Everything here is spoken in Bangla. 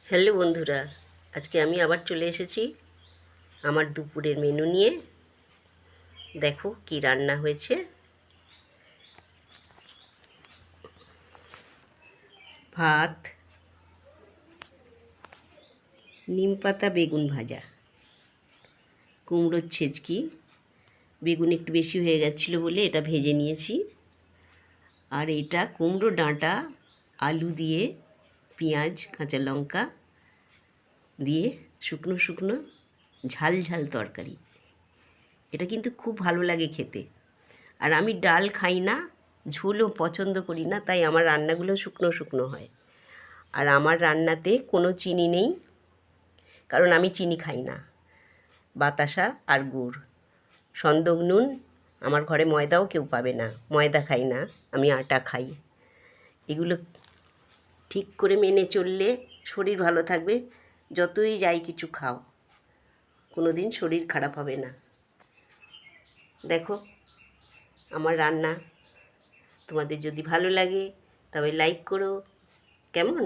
হ্যালো বন্ধুরা, আজকে আমি আবার চলে এসেছি আমার দুপুরের মেনু নিয়ে। দেখো কি রান্না হয়েছে। ভাত, নিমপাতা বেগুন ভাজা, কুমড়োর ছেচকি, বেগুন একটু বেশি হয়ে গেছিলো বলে এটা ভেজে নিয়েছি। আর এটা কুমড়ো ডাঁটা আলু দিয়ে পেঁয়াজ কাঁচা লঙ্কা দিয়ে শুকনো শুকনো ঝাল ঝাল তরকারি। এটা কিন্তু খুব ভালো লাগে খেতে। আর আমি ডাল খাই না, ঝোলও পছন্দ করি না, তাই আমার রান্নাগুলো শুকনো শুকনো হয়। আর আমার রান্নাতে কোনো চিনি নেই, কারণ আমি চিনি খাই না। বাতাসা আর গুড়, সন্দক নুন। আমার ঘরে ময়দাও কেউ পাবে না, ময়দা খাই না, আমি আটা খাই। এগুলো ঠিক করে মেনে চললে শরীর ভালো থাকবে। যতই যাই কিছু খাও, কোনো দিন শরীর খারাপ হবে না। দেখো আমার রান্না, তোমাদের যদি ভালো লাগে তবে লাইক করো, কেমন?